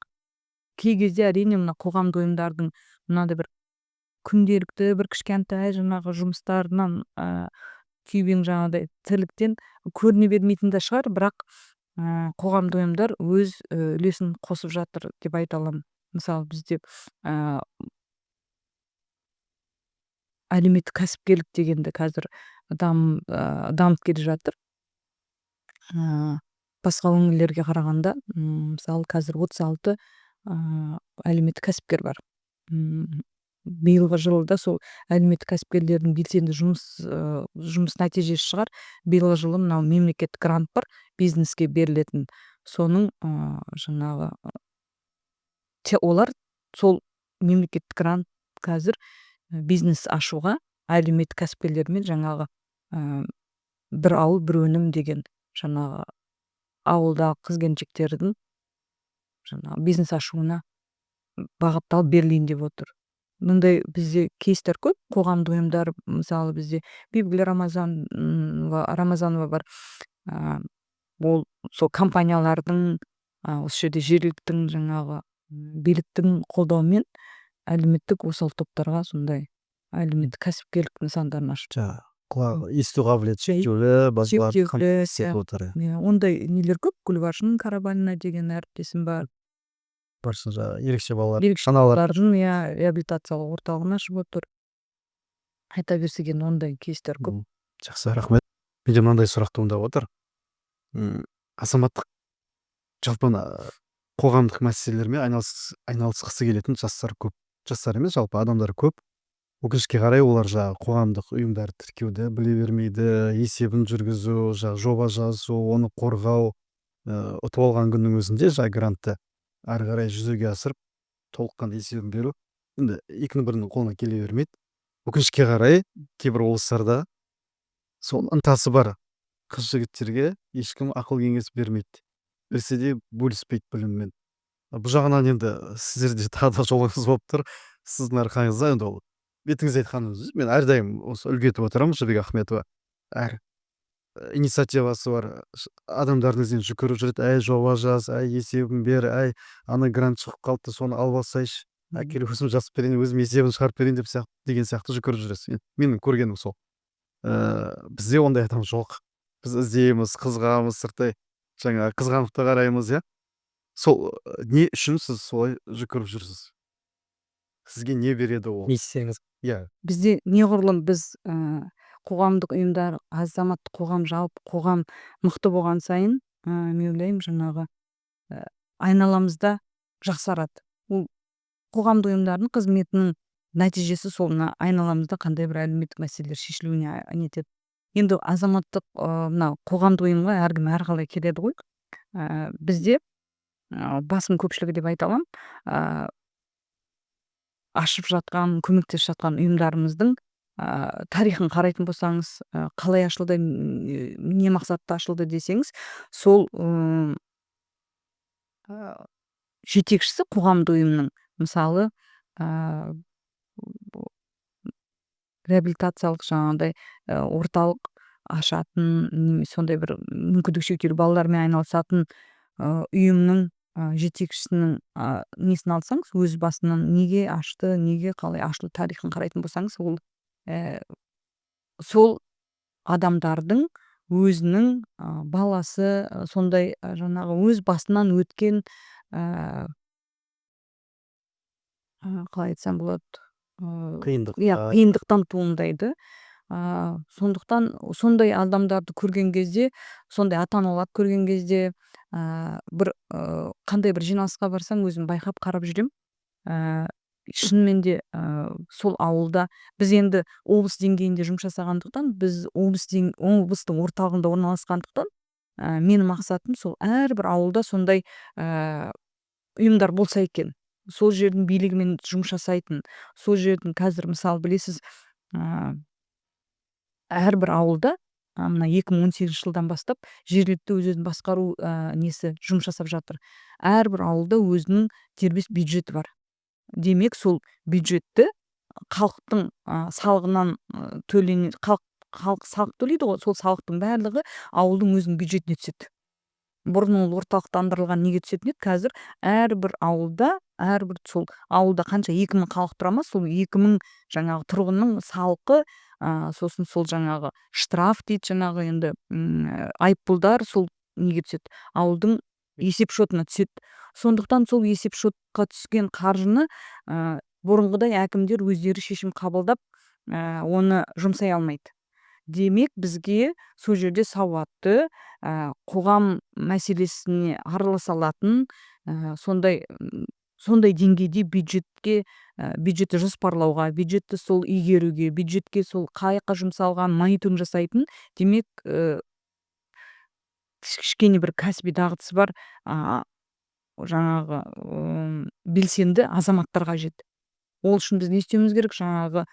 кей кезде әрине мына қоғамдық ұйымдардың мынандай бір күнделікті бір кішкентай жаңағы жұмыстарынан күйбең жаңағыдай тірліктен көріне бермейтін де шығар, бірақ қоғамдық ұйымдар өз үлесін қосып жатыр деп айта аламын. Мысалы бізде әлеуметтік кәсіпкерлік дегенді қазір дамып келе жатыр. Басқа өңірлерге қарағанда мысалы қазір 36 әлеуметтік кәсіпкер бар. Биылғы жылда сол әлеуметтік кәсіпкерлердің белсенді жұмыс нәтижесі шығар. Биылғы жылы мынау мемлекеттік грант бар, бизнеске берілетін. Соның жаңағы олар сол мемлекеттік грант қазір бизнес ашуға әлеуметтік кәсіпкерлермен жаңағы бір ауыл бір өнім деген жаңағы ауылдағы қыз-келіншектердің жаңағы бизнес ашуына багытталып берилейин деп отур. Мындай бизде кейстер көп, коомдук уюмдар, мисалы бизде Бибигүл Рамазанова бар. Бул ошол компаниялардын, ошол жерде жергиликтин жанагы бийликтин колдоо менен әлеуметтик осал топторго сондай әлеуметтик касипкерлик нысандарын ачып Жаңағы есту қабілеті шектеулі, басқаларды шектеулі, қамтамасыз етіп отыр. ондай нелер көп. Гүлбаршын Карабалина деген әріптесім бар. Барсын жаңағы ерекше балалар Ерекше аналар. балалардың реабилитациялық орталығын ашып отыр. Айта берсек енді ондай кейстер көп. Жақсы, рахмет. Менде мынандай сұрақ туындап отыр. Азаматтық жалпы қоғамдық мәселелермен айналысқысы келетін жастар көп. Жастар емес, жалпы адамдар көп. Өкінішке қарай олар жаңағы қоғамдық ұйымдарды тіркеуді біле бермейді, есебін жүргізу, жоба жазу, оны қорғау, ұтып алған күннің өзінде жаңағы грантты ары қарай жүзеге асырып, толыққанды есебін беру енді екінің бірінің қолына келе бермейді. Өкінішке қарай кейбір облыстарда сол ынтасы бар қыз жігіттерге ешкім ақыл кеңес бермейді. Берсе де бөліспейді біліммен. Бұл жағынан енді сіздерде тағы да жолыңыз болып тұр. Сіздің арқаңызда енді ол бетіңіз айтқаныңыз, мен әрдайым осы үлгі етіп отырамын. Жібек Ахметова әр инициативасы бар адамдардың ізінен жүгіріп жүреді. Әй жоба жаз, әй есебін бер, әй ана грант шығып қалды, соны алып алсайшы, әкелі өзім жазып берейін, өзім есебін шығарып берейін деген сияқты жүгіріп жүресіз. Менің көргенім сол. Бізде ондай адам жоқ. Біз іздейміз, қызғанамыз, сырттай жаңа қызғанып та қараймыз, иә. Сол не үшін сіз солай жүгіріп жүрсіз? Сізге не береді ол? Миссияңыз. Иә. Бізде неғұрлым біз қоғамдық ұйымдар, азаматтық қоғам, жалпы қоғам мықты болған сайын, мен ойлаймын жаңағы айналамызда жақсарады. Ол қоғамдық ұйымдардың қызметінің нәтижесі сол айналамызда қандай бір әлеуметтік мәселелер шешілуіне нетеді. Енді азаматтық мына қоғамдық ұйымға әркім әрқалай келеді ғой. Бізде басым көпшілігі деп айта аламын, ашып жатқан, көмектесіп жатқан ұйымдарымыздың тарихын қарайтын болсаңыз, қалай ашылды, не мақсатта ашылды десеңіз, сол жетекшісі қоғамдық ұйымның, мысалы реабилитациялық жаңағыдай орталық ашатын, сондай бір мүмкіндігі шектеулі балалармен айналысатын ұйымның жетекшісінің несін алсаңыз, өз басынан неге ашты, неге қалай ашылды тарихын қарайтын болсаңыз, ол сол адамдардың өзінің баласы сондай жаңағы өз басынан өткен қалай айтсам болады, қиындықтан туындайды. Сондықтан сондай адамдарды көрген кезде, сондай ата-аналарды көрген кезде, бір қандай бір жиналысқа барсаң, өзім байқап қарап жүрем. Шынымен де сол ауылда біз енді облыс деңгейінде жұмыс жасағандықтан, біз облыстың орталығында орналасқандықтан, менің мақсатым сол әрбір ауылда сондай ұйымдар болса екен. Сол жердің билігімен жұмыс жасайтын, сол жердің қазір мысалы білесіз, әрбір ауылда мына 2018 жылдан бастап жергілікті өзін басқару несі жұмыс жасап жатыр. Әрбір ауылда өзінің дербес бюджеті бар. Демек сол бюджетті халықтың салығынан төленеді, халық салық төлейді ғой, сол салықтың барлығы ауылдың өзінің бюджетіне түседі. Бұрын ол орталықтандырылған неге түсетін еді, қазір әрбір ауылда, әрбір сол ауылда қанша 2000 халық тұра ма, сол 2000 жаңағы тұрғынның салқы, сосын сол жаңағы штраф дейді, жаңағы енді айыппұлдар сол неге түседі, ауылдың есеп шотына түседі. Сондықтан сол есеп шотқа түскен қаржыны бұрынғыдай әкімдер өздері шешім қабылдап оны жұмсай алмайды. Демек бізге сол жерде сауатты қоғам мәселесіне араласа алатын сондай деңгейде бюджетті жоспарлауға, бюджетті сол игеруге, бюджетке сол қай жаққа жұмсалған мониторинг жасайтын, демек кішкене бір кәсіби дағдысы бар жаңағы белсенді азаматтар қажет. Ол үшін біз не істеуіміз керек? Жаңағы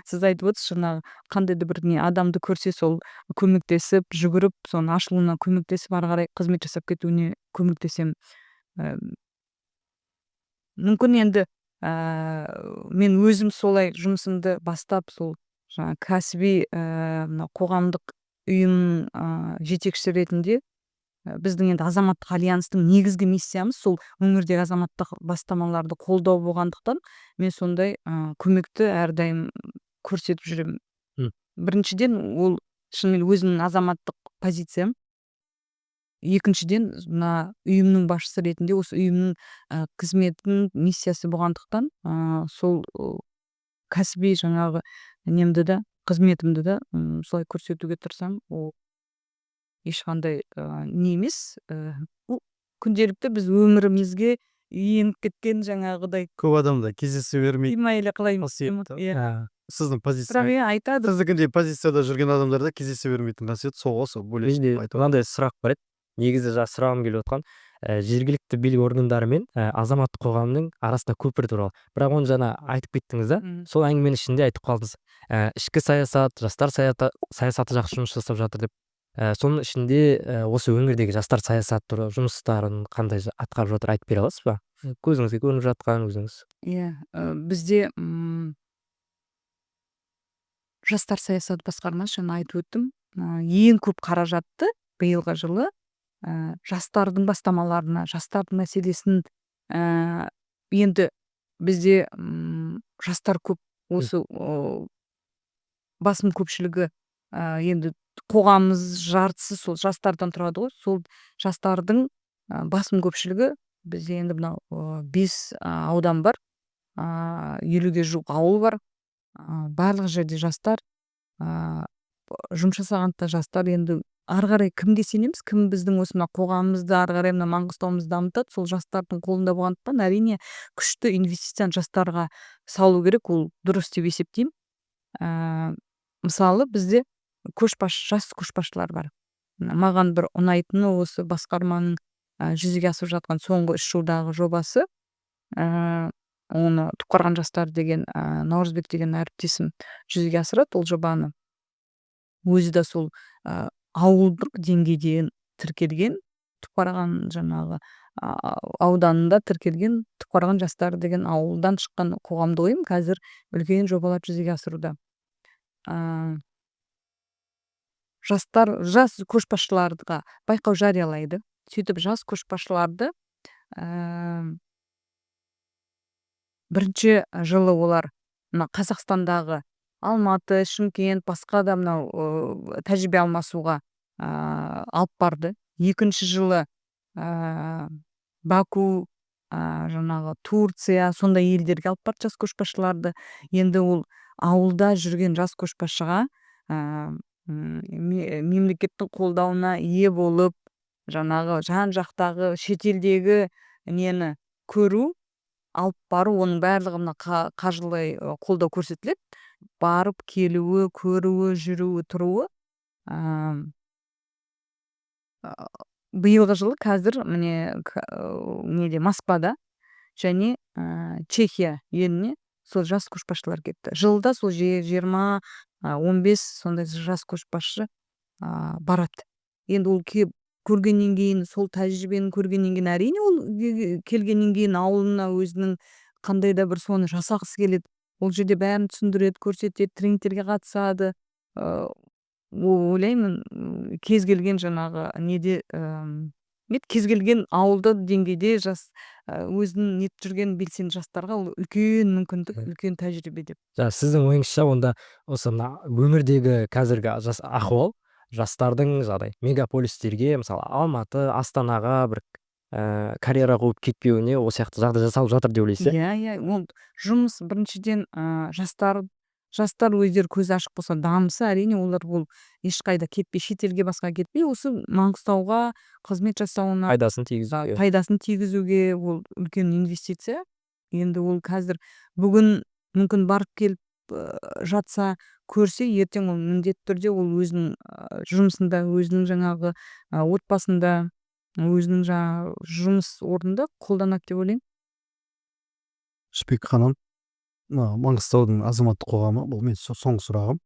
сіз айтып отырсыз, жаңағы қандай да бір адамды көрсе сол көмектесіп, жүгіріп, соның ашылуына көмектесіп, ары қарай қызмет жасап кетуіне көмектесем. мүмкін енді мен өзім солай жұмысымды бастап сол жаңағы кәсіби мына қоғамдық ұйым жетекшісі ретінде біздің енді азаматтық альянстың негізгі миссиямыз сол өңірдегі азаматтық бастамаларды қолдау болғандықтан мен сондай көмекті әрдайым көрсетіп жүремін. М. Біріншіден ол шынымен өзімнің азаматтық позициям. Екіншіден мына ұйымның басшысы ретінде осы ұйымның қызметінің миссиясы болғандықтан сол кәсіби жаңағы немді да қызметімді да солай көрсетуге тырысамын. Ол ешқандай не емес. Бұл күнделікті біз өмірімізге еніп кеткен жаңағыдай көп адамда кездесе бермейді. сыймай эле қалайын Қасиетті. иә. Сіздің Бірақ позиция айтады. сіздікіндей позицияда жүрген адамдарда кездесе бермейтін қасиет сол ғой, сол бөлек Менде айтып мынандай сұрақ бар еді. Негізі сұрағым келіп отқан жергілікті билік органдары мен азаматтық қоғамның арасында көпір туралы. Бірақ оны жаңа айтып кеттіңіз да, сол әңгіменің ішінде айтып қалдыңыз. Ішкі саясат, жастар саясаты жақсы жұмыс жасап жатыр деп. Соның ішінде осы өңірдегі жастар саясаты туралы жұмыстарын қандай атқарып жатыр айтып бере аласыз ба? Көзіңізге көрініп жатқан өзіңіз. Иә, бізде жастар саясат басқармасы жаңа айтып өттім. Ең көп қаражатты биылғы жылы жастардың бастамаларына, жастардың мәселесін енді бізде жастар көп, осы басым көпшілігі енді қоғамымыз жартысы сол жастардан тұрады ғой. Сол жастардың басым көпшілігі бізде енді мынау 5 аудан бар, 50-ге жуық ауыл бар. Барлық жерде жастар жұмыс жасағанда жастар енді ары қарай кімге сенеміз, кім біздің осы мына қоғамымызды ары қарай мына Маңғыстауымызды дамытады, сол жастардың қолында болғандықтан әрине күшті инвестицияны жастарға салу керек, ол дұрыс деп есептеймін. Мысалы бізде жас көшбасшылар бар. Маған бір ұнайтыны осы басқарманың жүзеге асып жатқан соңғы 3 жылдағы жобасы. Оны Түпқарған жастары деген Наурызбек деген әріптесім жүзеге асырады ол жобаны. Өзі де сол ауылдық деңгейден тіркелген, Түпқарған жаңағы ауданында тіркелген Түпқарған жастары деген ауылдан шыққан қоғамдық ұйым қазір үлкен жобалар жүзеге асыруда. Жас көшбасшыларға байқау жариялайды. Сөйтіп жас көшбасшыларды бірінші жылы олар мына Қазақстандағы Алматы, Шымкент, басқа да мынау тәжірибе алмасуға алып барды. Екінші жылы Баку, жаңағы Турция, сондай елдерге алып барды жас көшбасшыларды. Енді ол ауылда жүрген жас көшбасшыға мемлекеттің қолдауына ие болып, жаңағы жан-жақтағы шетелдегі нені көру, алып бару, оның барлығы мына қаржылай қолдау көрсетіледі. Барып келуі, көруі, жүруі, тұруы. Биылғы жылы қазір міне неде Москвада және Чехия еліне сол жас көшбасшылар кетті. Жылда сол 20-15 сондай жас көшбасшы барады. Енді ол көргеннен кейін, сол тәжірибені көргеннен кейін, әрине ол келгеннен кейін ауылына өзінің қандай да бір соны жасағысы келеді. Ол жерде бәрін түсіндіреді, көрсетеді, тренингтерге қатысады. Ойлаймын, кез келген жаңағы неде кез келген ауылды деңгейде жас өзінің нетіп жүрген белсенді жастарға ол үлкен мүмкіндік, үлкен тәжірибе деп. Сіздің ойыңызша онда осы мына өңірдегі қазіргі ахуал жастардың жағдай мегаполистерге, мысалы Алматы, Астанаға бір карьера қуып кетпеуіне осы сияқты жағдай жасалып жатыр деп ойлайсыз? Иә, ол жұмыс біріншіден жастар өздері көзі ашық болса, дамыса, әрине олар ол ешқайда кетпей, шетелге басқа кетпей, осы Маңғыстауға қызмет жасауына пайдасын тигізуге ол үлкен инвестиция. Енді ол қазір бүгін мүмкін барып келіп жатса, көрсе, ертең ол міндетті түрде ол өзінің жұмысында, өзінің жаңағы отбасында, өзінің жаңағы жұмыс орнында қолданады деп ойлаймын. Шпик ханым, Маңғыстаудың азаматтық қоғамы, бұл мен соңғы сұрағым.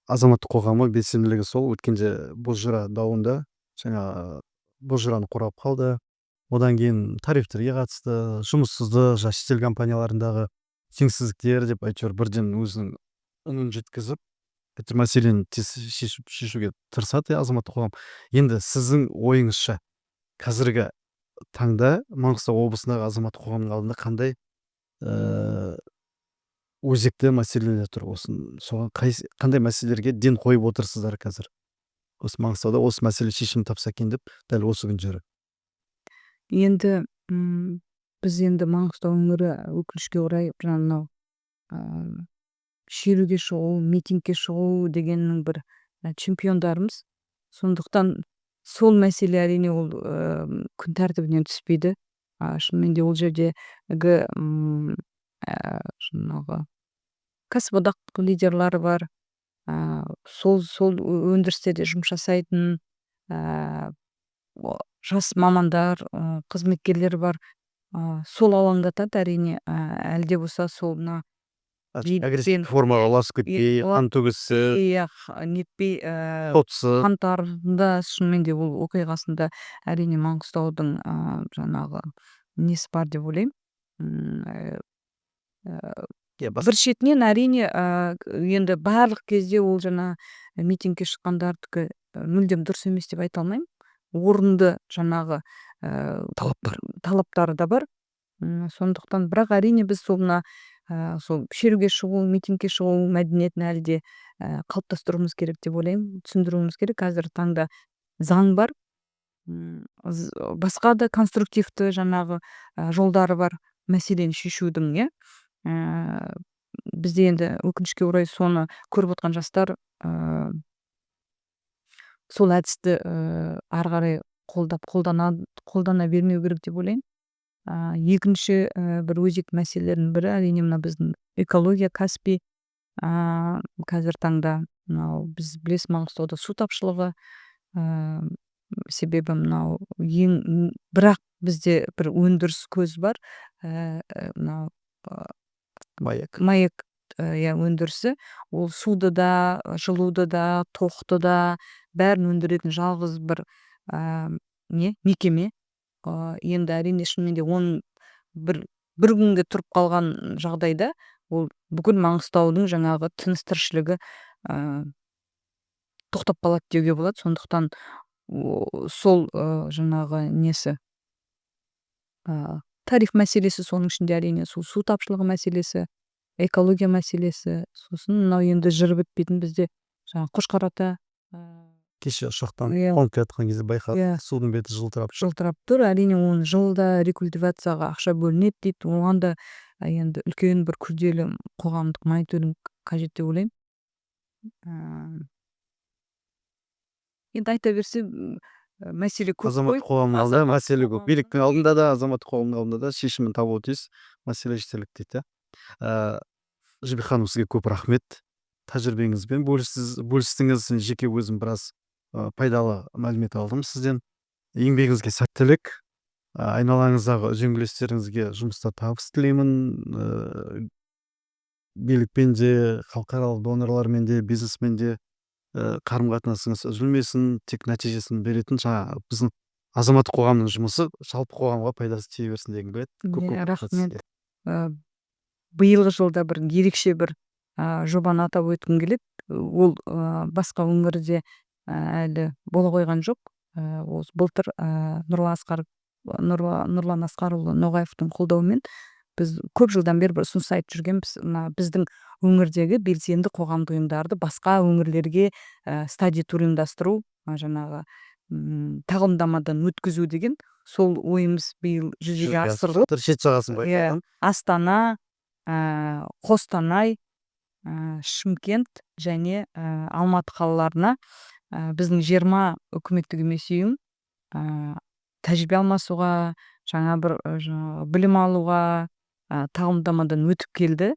Азаматтық қоғамы белсенділігі сол өткенде Бозжыра дауында жаңа Бозжыраны қорғап қалды. одан кейін тарифтерге қатысты, жұмыссыздық, шетел компанияларындағы теңсіздіктер деп әйтеуір бірден өзінің үнін жеткізіп бүкіл мәселені тез шешуге тырысады азаматтық қоғам. Енді сіздің ойыңызша қазіргі таңда Маңғыстау облысындағы азаматтық қоғамның алдында қандай өзекті мәселелер тұр? Соған қандай мәселелерге ден қойып отырсыздар қазір? Осы Маңғыстауда осы мәселе шешім тапса екен деп дәл осы күндері. Енді біз енді Маңғыстау өңірі өкінішке орай мынау шеруге шығу, митингке шығу дегеннің бір чемпиондарымыз. Сондықтан сол мәселе әрине ол күн тәртібінен түспейді. Шынымен де ол жердегі жаңағы кәсіподақ лидерлары бар, сол өндірістерде жұмыс жасайтын жас мамандар, қызметкерлер бар. Сол алаңдатады әрине. Әлде болса сол мына агрессивті формаға ұласып кетпей, қан төгіссіз, нетпей сотсыз. қаңтарында шынымен де ол оқиғасында әрине Маңғыстаудың жаңағы несі бар деп ойлаймын. Бір шетінен әрине енді барлық кезде ол жаңа митингке шыққандардікі мүлдем дұрыс емес деп айта алмаймын. Орынды жаңағы талаптары да бар. Сондықтан бірақ әрине біз сол шеруге шығу, митингке шығу мәдениетін әлі де қалыптастыруымыз керек деп ойлаймын, түсіндіруіміз керек. Қазір таңда заң бар, басқа да конструктивті жаңағы жолдары бар мәселені шешудің. Бізде енді өкінішке орай соны көріп отқан жастар сол әдісті ары қарай қолдана бермеу керек деп ойлаймын. Екінші бір өзекті мәселелердің бірі әрине мына біздің экология, Каспий. Қазір таңда мынау біз білесіз Маңғыстауда су тапшылығы, себебі мынау бірақ бізде бір өндіріс көзі бар. Мынау маяк өндірісі, ол суды да, жылуды да, тоқты да бәрін өндіретін жалғыз бір мекеме. Енді әрине шынымен де оның бір күнге тұрып қалған жағдайда ол бүкіл Маңғыстаудың жаңағы тыныс тіршілігі тоқтап қалады деуге болады. Сондықтан сол жаңағы несі тариф мәселесі, соның ішінде әрине су тапшылығы мәселесі, экология мәселесі, сосын мынау енді жыры бітпейтін бізде жаңағы Қошқар ата кеше ұшақтан қонып келатқан кезде байқадық, судың беті жылтырап тұр. Әрине оны жылда рекультивацияға ақша бөлінеді дейді. Оған да енді үлкен бір күрделі қоғамдық мониторинг қажет деп ойлаймын. Енді айта берсе мәселе көп қой. Азаматтық қоғамның алдында мәселе көп. Биліктің алдында да, азаматтық қоғамның алдында да шешімін табуы тиіс. Мәселе шешіледі дейді. Жібек ханым, сізге көп рахмет. Тәжірибеңізбен бөлістіңіз. Жеке өзім біраз пайдалы мәлімет алдым сізден. Еңбегіңізге сәттілік, айналаңыздағы үзеңгілестеріңізге жұмыста табыс тілеймін. Билікпен де, халықаралық донорлармен де, бизнесмен де қарым-қатынасыңыз үзілмесін, тек нәтижесін беретін біздің азаматтық қоғамның жұмысы жалпы қоғамға пайдасы тие берсін дегім келеді. Рахмет. Биылғы жылда бір ерекше бір жобаны атап өткім келеді. Ол басқа өңірде әлі бола қойған жоқ. Ол былтыр Нұрлан Асқарұлы Ноғаевтың қолдауымен біз көп жылдан бері бір ұсыныс айтып жүргенбіз. Біздің өңірдегі белсенді қоғамдық ұйымдарды басқа өңірлерге стадия-тур ұйымдастыру, жаңағы тағылымдамадан өткізу деген сол ойымыз биыл жүзеге асырылып. Шет жағасын байқадым. Астана, Қостанай, Шымкент және Алматы қалаларына біздің 20 үкіметтік емес ұйым тәжірибе алмасуға, жаңа бір білім алуға, тағылымдамадан өтіп келді.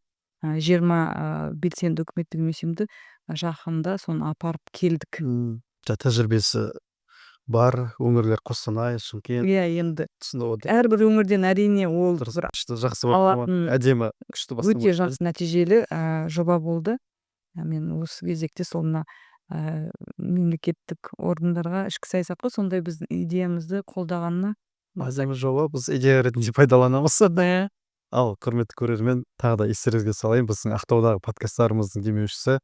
20 белсенді үкіметтік емес ұйымды жақында соны апарып келдік. Тәжірибесі бар өңірлер Қостанай, Шымкент. Енді әрбір өңірден әрине ол жақсы әдемі, күшті бастама. Өте жақсы нәтижелі жоба болды. Мен осы кезекте сол мемлекеттік органдарға, ішкі саясатқа сондай біздің идеямызды қолдағанына Мазаң жоба біз идея ретінде пайдаланамыз. Ал құрметті көрермен, тағы да естеріңізге салайын, біздің Ақтаудағы подкасттарымыздың демеушісі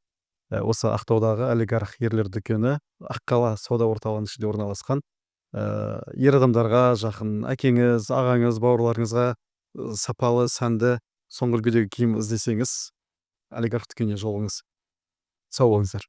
осы Ақтаудағы олигарх ерлер дүкені Аққала сауда орталығының ішінде орналасқан. Ер адамдарға жақын әкеңіз, ағаңыз, бауырларыңызға сапалы, сәнді, соңғы үлгідегі киім іздесеңіз, олигарх дүкеніне жолыңыз. Сау болыңыздар.